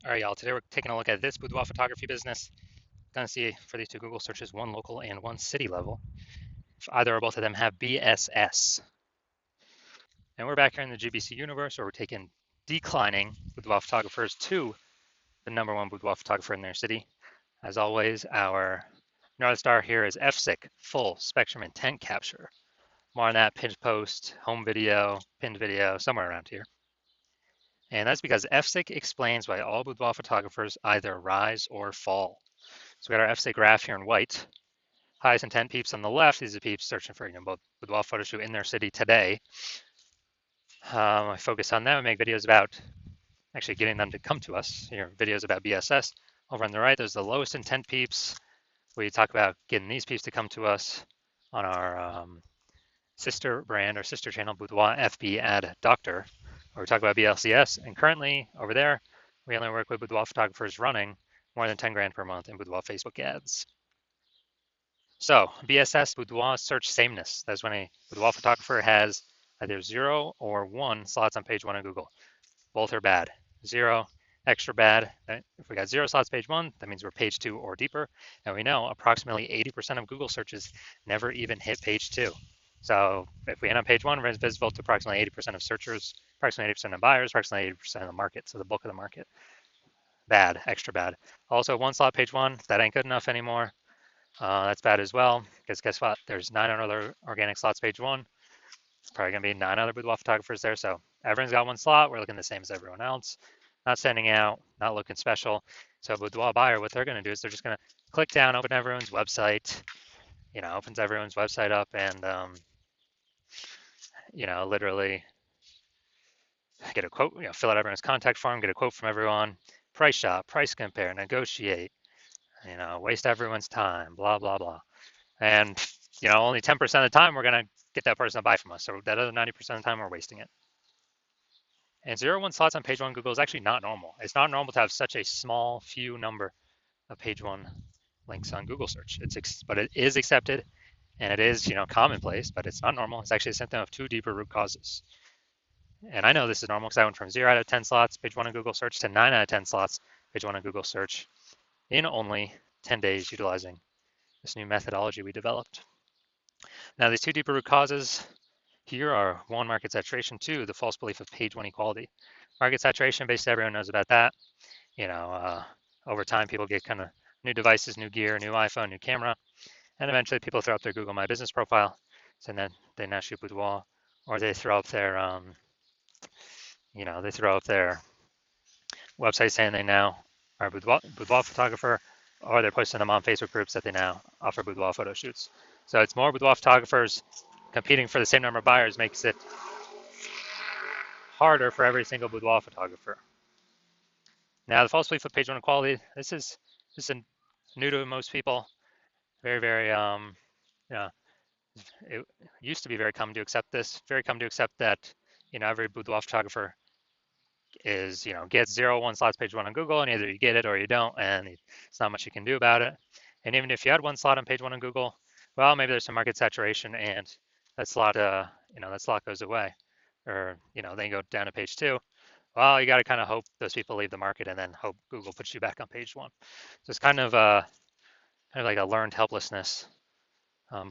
All right, y'all. Today we're taking a look at this boudoir photography business. Gonna see for these two Google searches, one local and one city level. If either or both of them have BSS. And we're back here in the GBC universe where we're taking declining boudoir photographers to the #1 boudoir photographer in their city. As always, our North Star here is FSIC, full spectrum intent capture. More on that pinned post, home video, pinned video, somewhere around here. And that's because FSIC explains why all boudoir photographers either rise or fall. So we got our FSIC graph here in white. Highest intent peeps on the left. These are peeps searching for both boudoir photo shoot in their city today. I focus on them and make videos about actually getting them to come to us. Here, videos about BSS. Over on the right, there's the lowest intent peeps. We talk about getting these peeps to come to us on our sister brand or sister channel, Boudoir FB Ad Doctor, where we talk about BLCS. And currently over there, we only work with boudoir photographers running more than 10 grand per month in boudoir Facebook ads. So BSS, boudoir search sameness. That's when a boudoir photographer has either 0 or 1 slots on page 1 of Google. Both are bad. 0, extra bad. If we got 0 slots page 1, that means we're page 2 or deeper. And we know approximately 80% of Google searches never even hit page 2. So if we end on page 1, we're visible to approximately 80% of searchers, approximately 80% of buyers, approximately 80% of the market. So the bulk of the market. Bad, extra bad. Also, 1 slot page 1, that ain't good enough anymore. That's bad as well, because guess what? There's 9 other organic slots page 1. It's probably going to be 9 other boudoir photographers there. So everyone's got 1 slot. We're looking the same as everyone else. Not standing out, not looking special. So a boudoir buyer, what they're going to do is they're just going to click down, open everyone's website, opens everyone's website up and, literally get a quote, fill out everyone's contact form, get a quote from everyone, price shop, price compare, negotiate, waste everyone's time, blah, blah, blah. And, only 10% of the time we're going to get that person to buy from us. So that other 90% of the time we're wasting it. And 0-1 slots on page 1 Google is actually not normal. It's not normal to have such a small few number of page 1 links on Google search. But it is accepted and it is, commonplace, but it's not normal. It's actually a symptom of 2 deeper root causes. And I know this is normal because I went from 0 out of 10 slots, page 1 on Google search to 9 out of 10 slots, page 1 on Google search in only 10 days utilizing this new methodology we developed. Now, these 2 deeper root causes here are 1, market saturation, 2, the false belief of page 1 equality. Market saturation, basically everyone knows about that. Over time, people get kind of new devices, new gear, new iPhone, new camera, and eventually people throw up their Google My Business profile, so then they now shoot boudoir, or they throw up their, website saying they now are a boudoir photographer, or they're posting them on Facebook groups that they now offer boudoir photo shoots. So it's more boudoir photographers competing for the same number of buyers makes it harder for every single boudoir photographer. Now, the false belief of page 1 equality, this is new to most people. Very, very, it used to be very common to accept this. Very common to accept that, every boudoir photographer is, gets 0-1 slots page 1 on Google, and either you get it or you don't, and it's not much you can do about it. And even if you had 1 slot on page 1 on Google, well, maybe there's some market saturation, and that slot, goes away, or then you go down to page 2. Well, you got to kind of hope those people leave the market, and then hope Google puts you back on page 1. So it's kind of like a learned helplessness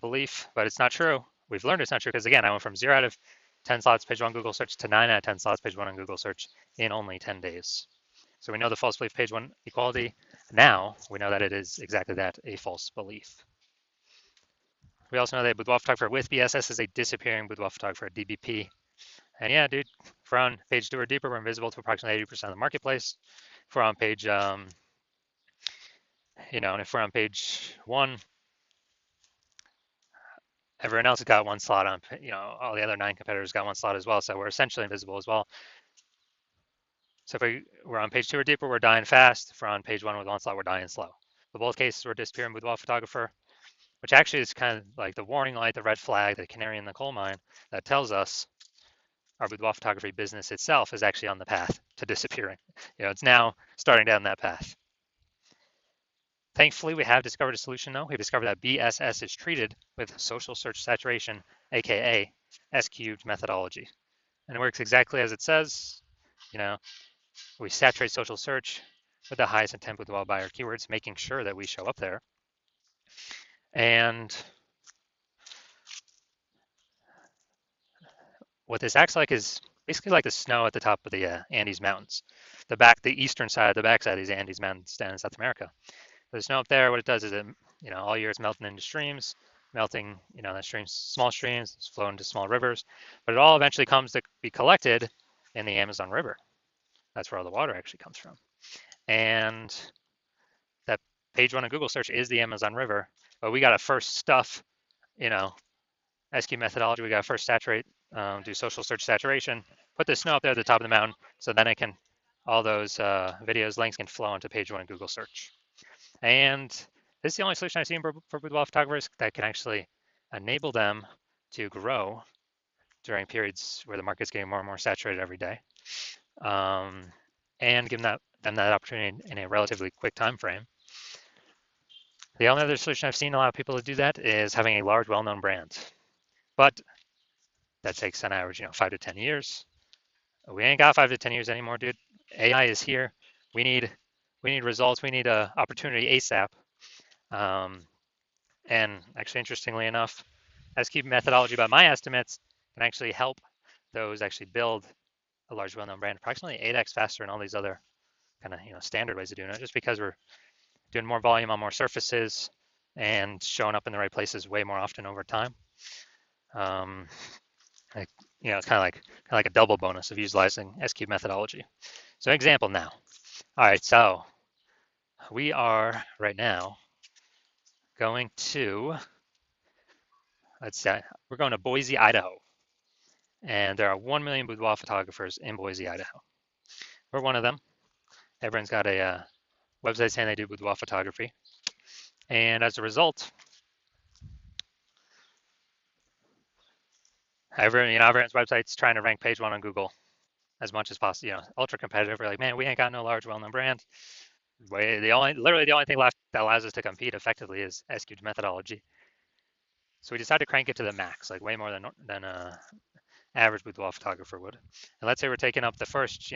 belief, but it's not true. We've learned it's not true because, again, I went from 0 out of 10 slots page 1 Google search to 9 out of 10 slots page 1 on Google search in only 10 days. So we know the false belief page 1 equality. Now we know that it is exactly that, a false belief. We also know that boudoir photographer with BSS is a disappearing boudoir photographer, DBP. And yeah, dude, if we're on page 2 or deeper, we're invisible to approximately 80% of the marketplace. If we're on page, and if we're on page 1, everyone else has got 1 slot on, all the other 9 competitors got 1 slot as well. So we're essentially invisible as well. So if we're on page 2 or deeper, we're dying fast. If we're on page 1 with 1 slot, we're dying slow. In both cases, we're disappearing boudoir photographer, which actually is kind of like the warning light, the red flag, the canary in the coal mine that tells us our boudoir photography business itself is actually on the path to disappearing. It's now starting down that path. Thankfully, we have discovered a solution though. We've discovered that BSS is treated with social search saturation, aka S-cubed methodology. And it works exactly as it says. We saturate social search with the highest intent boudoir buyer keywords, making sure that we show up there. And what this acts like is basically like the snow at the top of the Andes Mountains, the eastern side, the backside of these Andes Mountains down in South America. The snow up there, what it does is it, all year it's melting into streams, melting, the streams, small streams, it's flowing into small rivers, but it all eventually comes to be collected in the Amazon River. That's where all the water actually comes from. And that page one of Google search is the Amazon River, but we got to first stuff, you know, SQ methodology. We got to first saturate, do social search saturation, put the snow up there at the top of the mountain, so then all those videos, links can flow into page one of Google search. And this is the only solution I've seen for boudoir photographers that can actually enable them to grow during periods where the market's getting more and more saturated every day, and give them that opportunity in a relatively quick time frame. The only other solution I've seen a lot of people to do that is having a large, well-known brand, but that takes on average, 5 to 10 years. We ain't got 5 to 10 years anymore, dude. AI is here. We need results. We need a opportunity ASAP. And actually, interestingly enough, SQ methodology, by my estimates, can actually help those actually build a large, well-known brand approximately 8x faster than all these other kind of standard ways of doing it, just because we're doing more volume on more surfaces and showing up in the right places way more often over time. It's kind of like a double bonus of utilizing SQ methodology. So example now. All right, so we are right now going to, let's say, we're going to Boise, Idaho. And there are 1 million boudoir photographers in Boise, Idaho. We're one of them. Everyone's got a website saying they do boudoir photography. And as a result, everyone's website's trying to rank page one on Google as much as possible. Ultra competitive. We're like, man, we ain't got no large, well-known brand. Literally the only thing left that allows us to compete effectively is SQ methodology. So we decided to crank it to the max, like way more than average boudoir photographer would. And let's say we're taking up the first,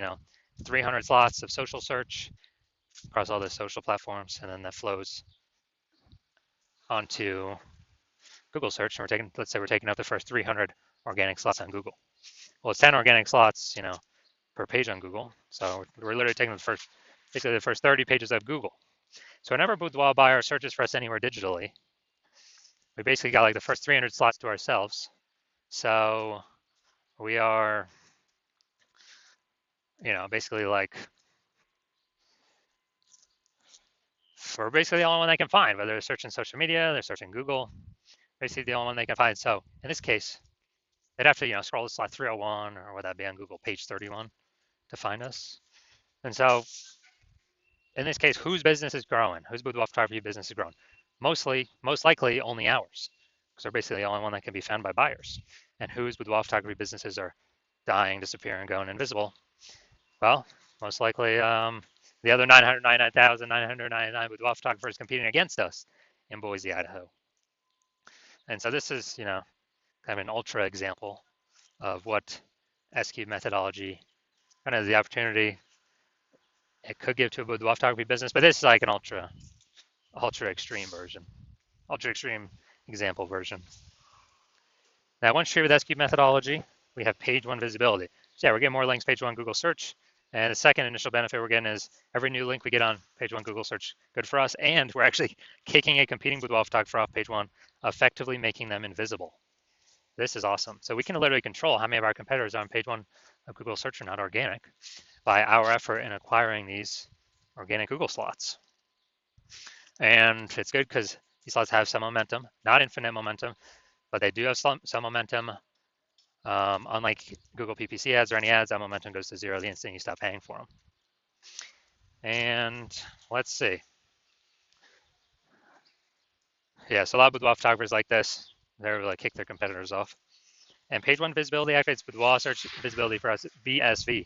300 slots of social search across all the social platforms, and then that flows onto Google search. And let's say we're taking up the first 300 organic slots on Google. Well, it's 10 organic slots, per page on Google. So we're literally taking basically the first 30 pages of Google. So whenever a boudoir buyer searches for us anywhere digitally, we basically got like the first 300 slots to ourselves. So we are, basically like, we're basically the only one they can find, whether they're searching social media, they're searching Google, basically the only one they can find. So in this case, they'd have to, scroll to slot 301 or what that be on Google, page 31 to find us. And so in this case, whose business is growing? Whose boudoir photography business is growing? Most likely only ours, because we're basically the only one that can be found by buyers. And whose boudoir photography businesses are dying, disappearing, going invisible? Well, most likely the other 999,999 boudoir photographers competing against us in Boise, Idaho. And so this is, kind of an ultra example of what SQ methodology kind of the opportunity it could give to a boudoir photography business, but this is like an ultra extreme version, ultra extreme example version. Now, once you're with SQ methodology, we have page one visibility. So yeah, we're getting more links page one Google search. And the second initial benefit we're getting is every new link we get on page one Google search, good for us. And we're actually kicking a competing boudoir photographer off page one, effectively making them invisible. This is awesome. So we can literally control how many of our competitors on page one of Google search are not organic by our effort in acquiring these organic Google slots. And it's good because these slots have some momentum, not infinite momentum, but they do have some momentum. Unlike Google PPC ads or any ads, that momentum goes to zero the instant you stop paying for them. And let's see. Yeah, so a lot of boudoir photographers like this, they're like kick their competitors off. And page one visibility activates boudoir search visibility for us, VSV.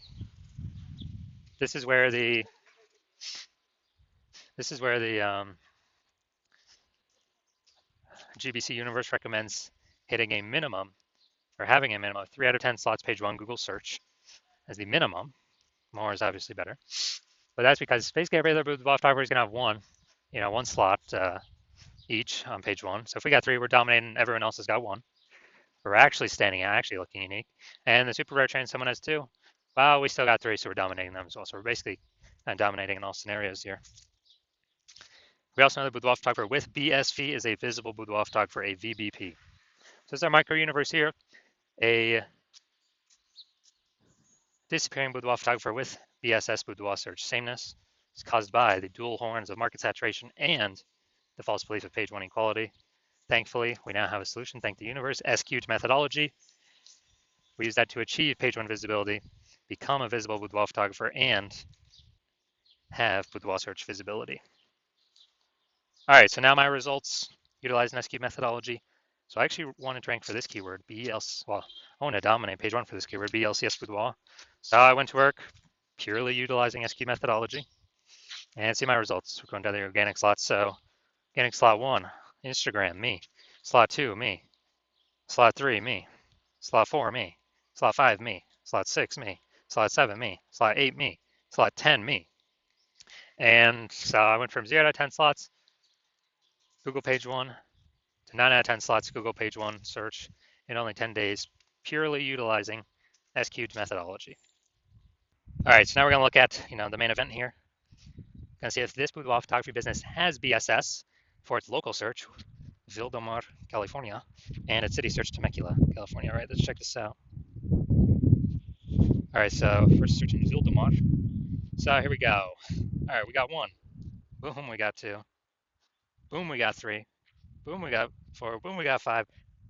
This is where the GBC universe recommends hitting a minimum or having a minimum of 3 out of 10 slots page one Google search as the minimum. More is obviously better. But that's because basically every other boudoir photographer is going to have one slot each on page one. So if we got three, we're dominating. Everyone else has got one. We're actually standing out, actually looking unique. And the super rare train, someone has two. Well, we still got three, so we're dominating them as well. So we're basically dominating in all scenarios here. We also know the boudoir photographer with BSV is a visible boudoir photographer, a VBP. So this is our micro universe here. A disappearing boudoir photographer with BSS boudoir search sameness is caused by the dual horns of market saturation and the false belief of page one equality. Thankfully, we now have a solution. Thank the universe. SQ'd methodology. We use that to achieve page one visibility, become a visible boudoir photographer, and have boudoir search visibility. All right, so now my results utilize an SQ'd methodology. So I actually wanted to rank for this keyword, well, I want to dominate page one for this keyword, BLCS boudoir. So I went to work purely utilizing SQ'd methodology. And see my results. We're going down the organic slots. So organic slot one, Instagram, me. Slot two, me. Slot three, me. Slot four, me. Slot five, me. Slot six, me. Slot seven, me. Slot eight, me. Slot 10, me. And so I went from 0 out of 10 slots, Google page one, to 9 out of 10 slots, Google page one search in only 10 days, purely utilizing SQ'd methodology. All right, so now we're going to look at the main event here. Going to see if this boudoir photography business has BSS for its local search, Vildemar, California, and its city search, Temecula, California. All right, let's check this out. All right, so first search in Vildemar. So here we go. All right, we got one. Boom, we got two. Boom, we got three. Boom, we got four. Boom, we got five.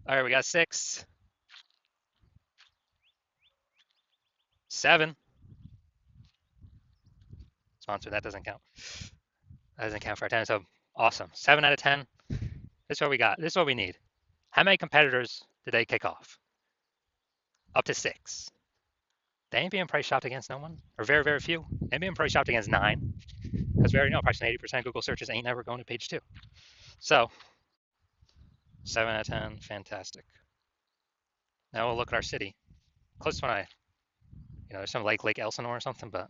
All right, we got six. Seven. Sponsor, that doesn't count. That doesn't count for our 10. So awesome. 7 out of 10. This is what we got. This is what we need. How many competitors did they kick off? Up to 6. They ain't being price shopped against no one, or very, very few. They ain't being price shopped against 9, because we already know approximately 80% of Google searches ain't never going to page 2. So 7 out of 10, fantastic. Now we'll look at our city. Closest one there's some Lake Elsinore or something, but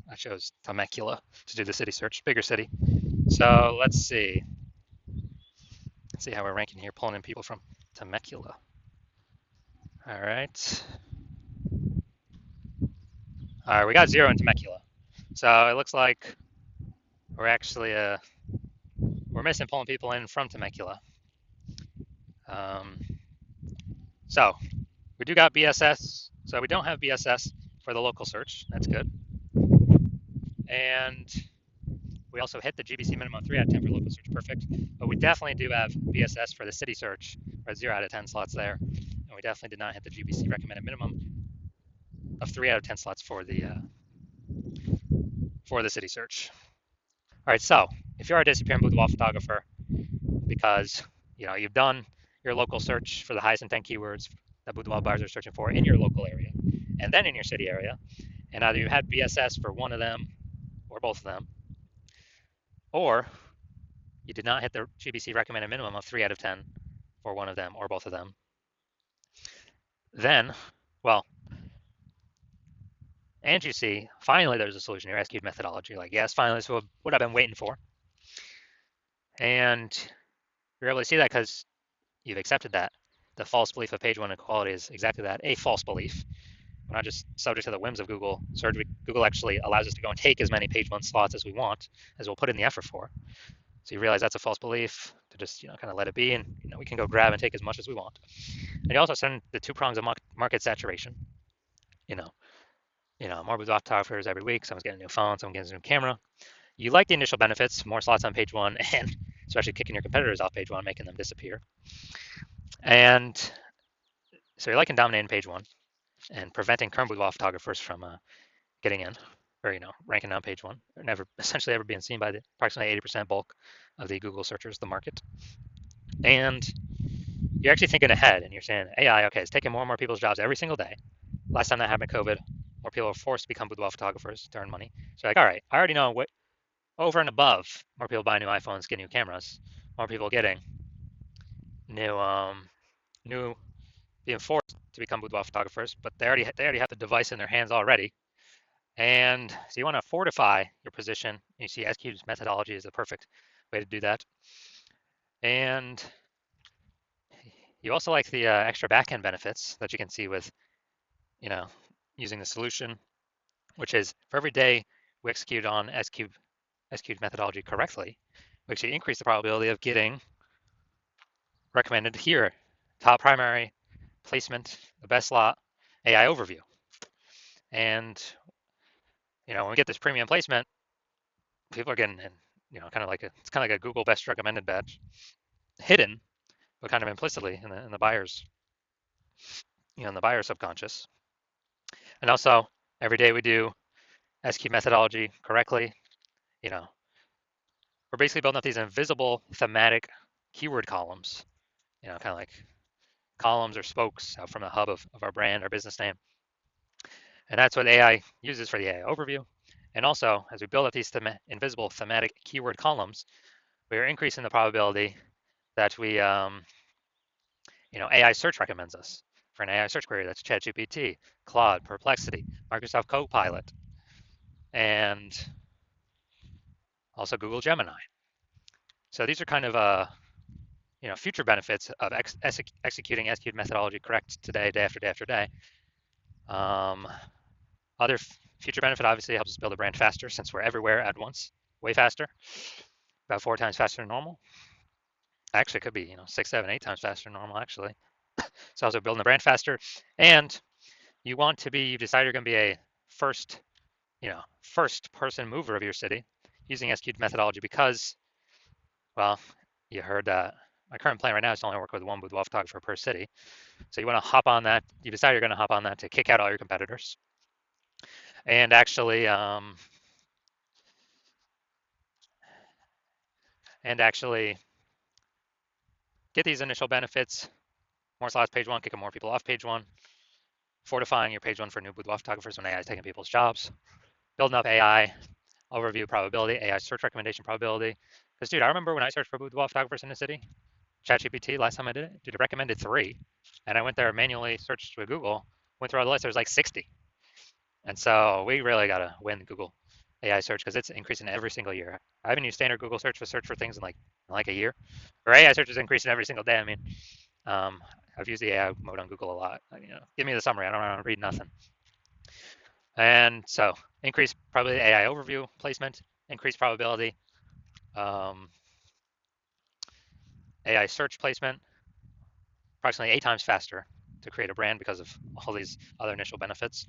I chose Temecula to do the city search, bigger city. So let's see. Let's see how we're ranking here, pulling in people from Temecula. All right. All right, we got 0 in Temecula. So it looks like we're actually we're missing pulling people in from Temecula. So we do got BSS. So we don't have BSS for the local search. That's good. And we also hit the GBC minimum 3 out of 10 for local search. Perfect. But we definitely do have BSS for the city search. We're at 0 out of 10 slots there. And we definitely did not hit the GBC recommended minimum of 3 out of 10 slots for the city search. All right, so if you're a disappearing boudoir photographer, because you've done your local search for the highest intent keywords that boudoir buyers are searching for in your local area, and then in your city area, and either you had BSS for one of them or both of them, or you did not hit the GBC recommended minimum of 3 out of 10 for one of them or both of them, then, well, and you see, finally there's a solution here, SQ'd methodology. Like, yes, finally, this is what I've been waiting for. And you're able to see that because you've accepted that. The false belief of page one equality is exactly that, a false belief. We're not just subject to the whims of Google search. Google actually allows us to go and take as many page one slots as we want, as we'll put in the effort for. So you realize that's a false belief, to just kind of let it be, and we can go grab and take as much as we want. And you also send the 2 prongs of market saturation. More boudoir photographers every week. Someone's getting a new phone, someone getting a new camera. You like the initial benefits, more slots on page one, and especially kicking your competitors off page one, making them disappear. And so you're liking dominating page one and preventing current boudoir photographers from getting in, or ranking on page one, or essentially ever being seen by the approximately 80% bulk of the Google searchers, the market. And you're actually thinking ahead, and you're saying AI, okay, it's taking more and more people's jobs every single day. Last time that happened, COVID, more people were forced to become boudoir photographers to earn money. So like, all right, I already know what over and above, more people buy new iPhones, get new cameras, more people getting new being forced to become boudoir photographers, but they already have the device in their hands already. And so you want to fortify your position. You see S-Cube's methodology is the perfect way to do that. And you also like the extra backend benefits that you can see with, you know, using the solution, which is for every day we execute on S-Cube methodology correctly, we actually increase the probability of getting recommended here, top primary, placement, the best slot, AI overview. And, when we get this premium placement, people are getting, kind of like it's kind of like a Google best recommended badge, hidden, but kind of implicitly in the buyer's, in the buyer subconscious. And also, every day we do SQ methodology correctly, you know, we're basically building up these invisible thematic keyword columns, kind of like columns or spokes out from the hub of our brand, our business name. And that's what AI uses for the AI overview. And also, as we build up these invisible thematic keyword columns, we are increasing the probability that we, AI search recommends us for an AI search query. That's ChatGPT, Claude, Perplexity, Microsoft Copilot, and also Google Gemini. So these are kind of future benefits of executing SQ methodology correct today, day after day after day. Other future benefit obviously helps us build a brand faster since we're everywhere at once, way faster, about 4 times faster than normal. Actually, it could be 6, 7, 8 times faster than normal actually. So also building the brand faster, and you decide you're going to be a first person mover of your city using SQ methodology because, well, you heard my current plan right now is to only work with one boudoir photographer per city. So you want to hop on that. You decide you're going to hop on that to kick out all your competitors, and actually get these initial benefits. More slots page one, kicking more people off page one, fortifying your page one for new boudoir photographers when AI is taking people's jobs, building up AI overview probability, AI search recommendation probability. Because, dude, I remember when I searched for boudoir photographers in the city, ChatGPT, last time I did it, dude, it recommended 3. And I went there, manually searched with Google, went through all the list, there was like 60. And so we really got to win Google AI search because it's increasing every single year. I haven't used standard Google search for things in like a year. Or AI search is increasing every single day. I mean, I've used the AI mode on Google a lot. Give me the summary. I don't want to read nothing. And so increase probability AI overview placement, increase probability AI search placement, approximately 8 times faster to create a brand because of all these other initial benefits.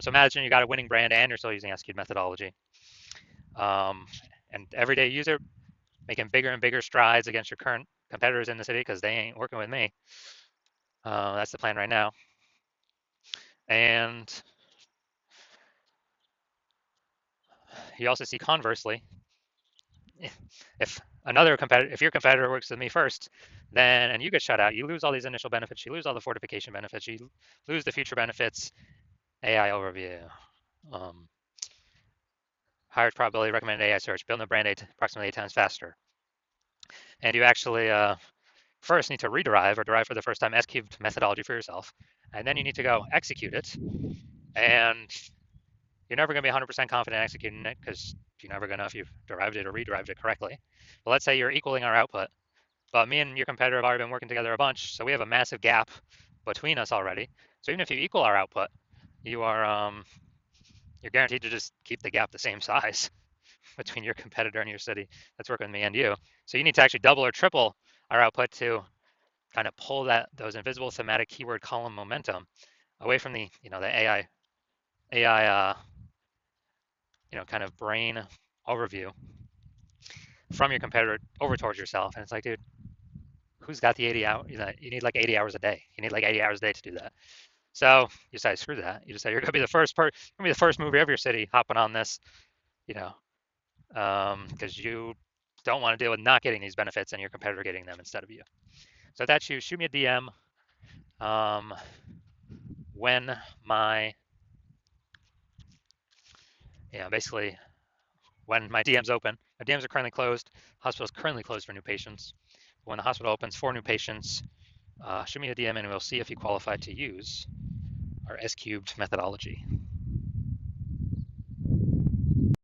So imagine you got a winning brand and you're still using SQ methodology. And everyday user making bigger and bigger strides against your current competitors in the city because they ain't working with me. That's the plan right now. And you also see conversely, if your competitor works with me first, and you get shut out, you lose all these initial benefits, you lose all the fortification benefits, you lose the future benefits, AI overview, higher probability recommended AI search, building a brand approximately 8 times faster. And you actually first need to rederive or derive for the first time S-cubed methodology for yourself, and then you need to go execute it. And you're never going to be 100% confident executing it because you're never going to know if you've derived it or rederived it correctly. But let's say you're equaling our output, but me and your competitor have already been working together a bunch, so we have a massive gap between us already. So even if you equal our output, you're guaranteed to just keep the gap the same size between your competitor and your city that's working with me and you. So you need to actually double or triple our output to kind of pull those invisible thematic keyword column momentum away from the AI kind of brain overview from your competitor over towards yourself. And it's like, dude, who's got the 80 hours? You need like 80 hours a day. You need like 80 hours a day to do that. So you decide, screw that. You decide you're gonna be the first mover of your city hopping on this, because you don't want to deal with not getting these benefits and your competitor getting them instead of you. So that's you. Shoot me a DM when basically when my DM's open. My DMs are currently closed. Hospital's currently closed for new patients. When the hospital opens for new patients, shoot me a DM and we'll see if you qualify to use our S-cubed methodology.